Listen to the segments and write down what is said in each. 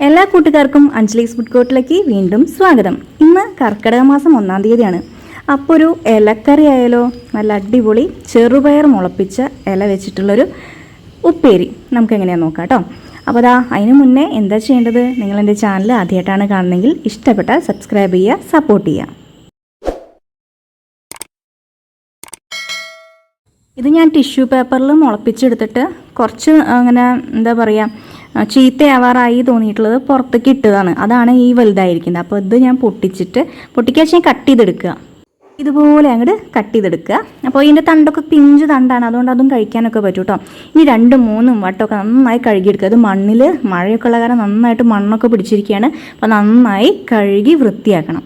എല്ലാ കൂട്ടുകാർക്കും അഞ്ജലീസ് ഫുഡ് കോർട്ടിലേക്ക് വീണ്ടും സ്വാഗതം. ഇന്ന് കർക്കിടക മാസം 1-ാം തീയതിയാണ്. അപ്പോൾ ഒരു ഇലക്കറി ആയാലോ? നല്ല അടിപൊളി ചെറുപയർ മുളപ്പിച്ച ഇല വെച്ചിട്ടുള്ളൊരു ഉപ്പേരി നമുക്ക് എങ്ങനെയാണെന്ന് നോക്കാം കേട്ടോ. അപ്പോൾ അതിന് മുന്നേ എന്താ ചെയ്യേണ്ടത്? നിങ്ങളെൻ്റെ ചാനൽ ആദ്യമായിട്ടാണ് കാണുന്നതെങ്കിൽ ഇഷ്ടപ്പെട്ടാൽ സബ്സ്ക്രൈബ് ചെയ്യുക, സപ്പോർട്ട് ചെയ്യുക. ഇത് ഞാൻ ടിഷ്യൂ പേപ്പറിൽ മുളപ്പിച്ചെടുത്തിട്ട് കുറച്ച് അങ്ങനെ എന്താ പറയുക, ചീത്തയാവാറായി തോന്നിയിട്ടുള്ളത് പുറത്തേക്ക് ഇട്ടതാണ്. അതാണ് ഈ വലുതായിരിക്കുന്നത്. അപ്പോൾ ഇത് ഞാൻ പൊട്ടിക്കാൻ ഞാൻ കട്ട് ചെയ്തെടുക്കുക. ഇതുപോലെ അങ്ങോട്ട് കട്ട് ചെയ്തെടുക്കുക. അപ്പോൾ ഇതിൻ്റെ തണ്ടൊക്കെ പിഞ്ച് തണ്ടാണ്, അതുകൊണ്ട് അതും കഴിക്കാനൊക്കെ പറ്റും കേട്ടോ. ഇനി 2-3 വട്ടമൊക്കെ നന്നായി കഴുകിയെടുക്കുക. അത് മണ്ണിൽ മഴയൊക്കെ ഉള്ള കാരണം നന്നായിട്ട് മണ്ണൊക്കെ പിടിച്ചിരിക്കുകയാണ്. അപ്പോൾ നന്നായി കഴുകി വൃത്തിയാക്കണം.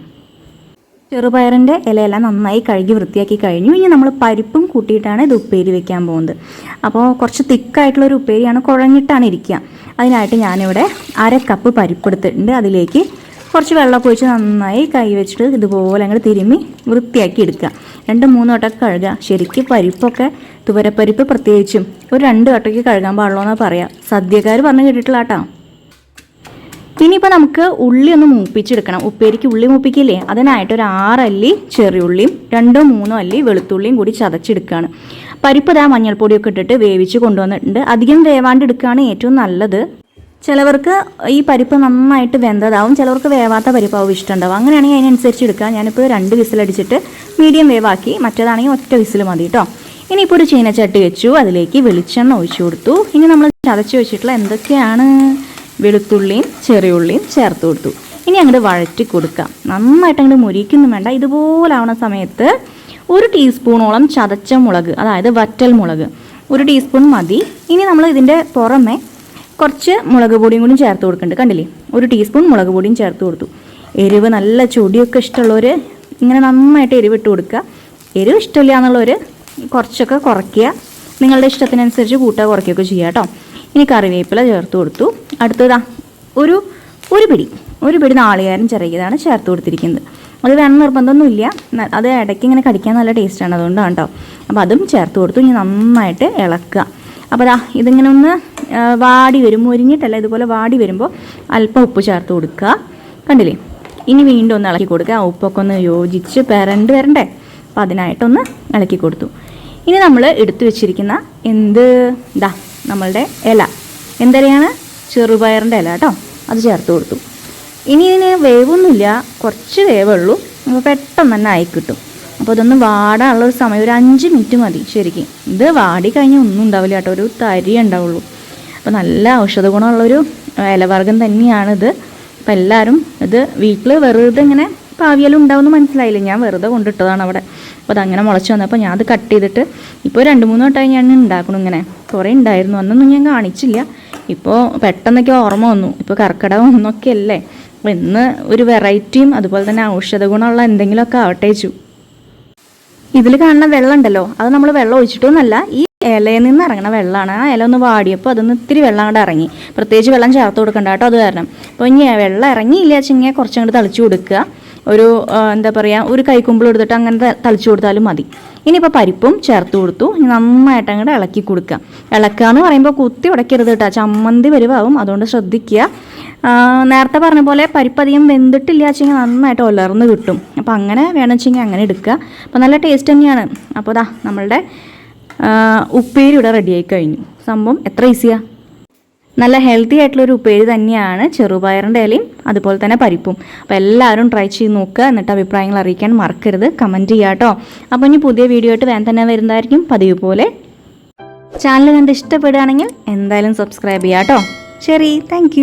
ചെറുപയറിൻ്റെ ഇലയെല്ലാം നന്നായി കഴുകി വൃത്തിയാക്കി കഴിഞ്ഞു. ഇനി നമ്മൾ പരിപ്പും കൂട്ടിയിട്ടാണ് ഇത് ഉപ്പേരി വെക്കാൻ പോകുന്നത്. അപ്പോൾ കുറച്ച് തിക്കായിട്ടുള്ളൊരു ഉപ്പേരിയാണ്, കുഴഞ്ഞിട്ടാണ് ഇരിക്കുക. അതിനായിട്ട് ഞാനിവിടെ 1/2 കപ്പ് പരിപ്പ് എടുത്തിട്ടുണ്ട്. അതിലേക്ക് കുറച്ച് വെള്ളമൊക്കെ ഒഴിച്ച് നന്നായി കൈ വെച്ചിട്ട് ഇതുപോലെ അങ്ങോട്ട് തിരുമ്മി വൃത്തിയാക്കി എടുക്കുക. 2-3 വട്ടമൊക്കെ കഴുകുക. ശരിക്കും പരിപ്പൊക്കെ തുവരപ്പരിപ്പ് പ്രത്യേകിച്ചും ഒരു 2 വട്ടമൊക്കെ കഴുകാൻ പാടുള്ളൂ എന്നാണ് പറയാം. സദ്യക്കാർ പറഞ്ഞു കേട്ടിട്ടില്ല കേട്ടോ. ഇനിയിപ്പോൾ നമുക്ക് ഉള്ളി ഒന്ന് മൂപ്പിച്ചെടുക്കണം. ഉപ്പേരിക്ക് ഉള്ളി മൂപ്പിക്കില്ലേ, അതിനായിട്ട് ഒരു 6 അല്ലി ചെറിയുള്ളിയും 2-3 അല്ലി വെളുത്തുള്ളിയും കൂടി ചതച്ചെടുക്കുകയാണ്. പരിപ്പ് മഞ്ഞൾപ്പൊടിയൊക്കെ ഇട്ടിട്ട് വേവിച്ച് കൊണ്ടുവന്നിട്ടുണ്ട്. അധികം വേവാണ്ടെടുക്കുകയാണ് ഏറ്റവും നല്ലത്. ചിലവർക്ക് ഈ പരിപ്പ് നന്നായിട്ട് വെന്തതാവും, ചിലവർക്ക് വേവാത്ത പരിപ്പാവും ഇഷ്ടമുണ്ടാവും. അങ്ങനെയാണെങ്കിൽ അതിനനുസരിച്ച് എടുക്കുക. ഞാനിപ്പോൾ 2 വിസിലടിച്ചിട്ട് മീഡിയം വേവാക്കി, മറ്റേതാണെങ്കിൽ ഒറ്റ വിസിൽ മതി കേട്ടോ. ഇനിയിപ്പോൾ ഒരു ചീനച്ചട്ടി വെച്ചു, അതിലേക്ക് വെളിച്ചെണ്ണ ഒഴിച്ചു കൊടുത്തു. ഇനി നമ്മൾ ചതച്ച് വെച്ചിട്ടുള്ള എന്തൊക്കെയാണ്, വെളുത്തുള്ളിയും ചെറിയുള്ളിയും ചേർത്ത് കൊടുത്തു. ഇനി അങ്ങോട്ട് വഴറ്റി കൊടുക്കാം. നന്നായിട്ട് അങ്ങോട്ട് മുരിക്കൊന്നും വേണ്ട. ഇതുപോലാവണ സമയത്ത് 1 ടീസ്പൂണോളം ചതച്ച മുളക്, അതായത് വറ്റൽ മുളക് 1 ടീസ്പൂൺ മതി. ഇനി നമ്മൾ ഇതിൻ്റെ പുറമെ കുറച്ച് മുളക് പൊടിയും കൂടി ചേർത്ത് കൊടുക്കുന്നുണ്ട്. കണ്ടില്ലേ, 1 ടീസ്പൂൺ മുളക് പൊടിയും ചേർത്ത് കൊടുത്തു. എരിവ് നല്ല ചൊടിയൊക്കെ ഇഷ്ടമുള്ളവർ ഇങ്ങനെ നന്നായിട്ട് എരിവ് ഇട്ട് കൊടുക്കുക. എരിവ് ഇഷ്ടമില്ല എന്നുള്ളവർ കുറച്ചൊക്കെ കുറയ്ക്കുക. നിങ്ങളുടെ ഇഷ്ടത്തിനനുസരിച്ച് കൂട്ടുക കുറയ്ക്കുകയൊക്കെ ചെയ്യുക കേട്ടോ. ഇനി കറിവേപ്പില ചേർത്ത് കൊടുത്തു. അടുത്തതാ ഒരു പിടി നാളികേരം ചിരകിയതാണ് ചേർത്ത് കൊടുത്തിരിക്കുന്നത്. അത് വേണം നിർബന്ധമൊന്നുമില്ല, അത് ഇടയ്ക്ക് ഇങ്ങനെ കടിക്കാൻ നല്ല ടേസ്റ്റാണ്, അതുകൊണ്ടാണ് കേട്ടോ. അപ്പോൾ അതും ചേർത്ത് കൊടുത്തു. ഇനി നന്നായിട്ട് ഇളക്കുക. അപ്പോൾ ഇതിങ്ങനെ ഒന്ന് വാടി വരും, മുരിഞ്ഞിട്ടല്ല, ഇതുപോലെ വാടി വരുമ്പോൾ അല്പം ഉപ്പ് ചേർത്ത് കൊടുക്കുക. കണ്ടില്ലേ, ഇനി വീണ്ടും ഒന്ന് ഇളക്കി കൊടുക്കുക. ഉപ്പൊക്കെ ഒന്ന് യോജിച്ച് വരണ്ടേ. അപ്പോൾ അതിനായിട്ടൊന്ന് ഇളക്കി കൊടുത്തു. ഇനി നമ്മൾ എടുത്തു വെച്ചിരിക്കുന്ന നമ്മളുടെ ഇല, എന്തരയാണ്, ചെറുപയറിൻ്റെ ഇല കേട്ടോ, അത് ചേർത്ത് കൊടുത്തു. ഇനി ഇതിന് വേവൊന്നുമില്ല, കുറച്ച് വേവുള്ളൂ. അപ്പോൾ പെട്ടെന്ന് തന്നെ ആയി കിട്ടും. അപ്പോൾ ഇതൊന്ന് വാടാനുള്ളൊരു സമയം ഒരു 5 മിനിറ്റ് മതി. ശരിക്കും ഇത് വാടി കഴിഞ്ഞാൽ ഒന്നും ഉണ്ടാവില്ല കേട്ടോ, ഒരു തരി ഉണ്ടാവുള്ളൂ. അപ്പോൾ നല്ല ഔഷധ ഗുണമുള്ളൊരു ഇലവർഗ്ഗം തന്നെയാണിത്. അപ്പോൾ എല്ലാവരും ഇത് വീട്ടിൽ വെറുതെ ഇങ്ങനെ പാവിയാലും ഉണ്ടാവുമെന്ന് മനസ്സിലായില്ല, ഞാൻ വെറുതെ കൊണ്ടിട്ടതാണ് അവിടെ. അപ്പോൾ അതങ്ങനെ മുളച്ച് വന്നപ്പോൾ ഞാൻ അത് കട്ട് ചെയ്തിട്ട് ഇപ്പോൾ 2-3 വട്ടമായി ഞാൻ ഉണ്ടാക്കണം. ഇങ്ങനെ കുറേ ഉണ്ടായിരുന്നു, അന്നൊന്നും ഞാൻ കാണിച്ചില്ല. ഇപ്പോൾ പെട്ടെന്നൊക്കെ ഓർമ്മ വന്നു. ഇപ്പോൾ കർക്കിടകം ഒന്നൊക്കെ അല്ലേ, അപ്പോൾ ഇന്ന് ഒരു വെറൈറ്റിയും അതുപോലെ തന്നെ ഔഷധ ഗുണമുള്ള എന്തെങ്കിലുമൊക്കെ ആവട്ടെ വെച്ചു. ഇതിൽ കാണുന്ന വെള്ളം ഉണ്ടല്ലോ, അത് നമ്മൾ വെള്ളം ഒഴിച്ചിട്ടൊന്നുമല്ല, ഈ ഇലയിൽ നിന്ന് ഇറങ്ങണ വെള്ളമാണ്. ആ ഇല ഒന്ന് വാടിയപ്പോൾ അതൊന്ന് ഇത്തിരി വെള്ളം അങ്ങോട്ട് ഇറങ്ങി. പ്രത്യേകിച്ച് വെള്ളം ചേർത്ത് കൊടുക്കണ്ട കേട്ടോ, അത് കാരണം. അപ്പോൾ ഇനി വെള്ളം ഇറങ്ങിയില്ല വെച്ചെങ്കിൽ കുറച്ചങ്ങോട്ട് തളിച്ചു കൊടുക്കുക. ഒരു എന്താ പറയുക, ഒരു കൈക്കുമ്പിൾ എടുത്തിട്ട് അങ്ങനെ തളിച്ചു കൊടുത്താലും മതി. ഇനിയിപ്പോൾ പരിപ്പും ചേർത്ത് കൊടുത്തു. ഇനി നന്നായിട്ട് അങ്ങോട്ട് ഇളക്കി കൊടുക്കുക. ഇളക്കുക എന്ന് പറയുമ്പോൾ കുത്തി ഉടയ്ക്കരുത് കേട്ടോ, ചമ്മന്തി വരുവാകും, അതുകൊണ്ട് ശ്രദ്ധിക്കുക. നേരത്തെ പറഞ്ഞ പോലെ പരിപ്പ് അധികം വെന്തിട്ടില്ല വെച്ചെങ്കിൽ നന്നായിട്ട് ഉലർന്ന് കിട്ടും. അപ്പോൾ അങ്ങനെ വേണം വെച്ചെങ്കിൽ അങ്ങനെ എടുക്കുക. അപ്പോൾ നല്ല ടേസ്റ്റ് തന്നെയാണ്. അപ്പോൾ നമ്മളുടെ ഉപ്പേരി ഇവിടെ റെഡിയായി കഴിഞ്ഞു. സംഭവം എത്ര ഈസിയാണ്. നല്ല ഹെൽത്തി ആയിട്ടുള്ളൊരു ഉപ്പേരി തന്നെയാണ് ചെറുപയറിൻ്റെ ഇലയും അതുപോലെ തന്നെ പരിപ്പും. അപ്പോൾ എല്ലാവരും ട്രൈ ചെയ്ത് നോക്കുക. എന്നിട്ട് അഭിപ്രായങ്ങൾ അറിയിക്കാൻ മറക്കരുത്, കമൻറ്റ് ചെയ്യുക കേട്ടോ. അപ്പോൾ ഇനി പുതിയ വീഡിയോ ആയിട്ട് വേഗം തന്നെ വരുന്നതായിരിക്കും പതിവ് പോലെ. ചാനൽ കണ്ട് ഇഷ്ടപ്പെടുകയാണെങ്കിൽ എന്തായാലും സബ്സ്ക്രൈബ് ചെയ്യുക കേട്ടോ. ശരി, താങ്ക്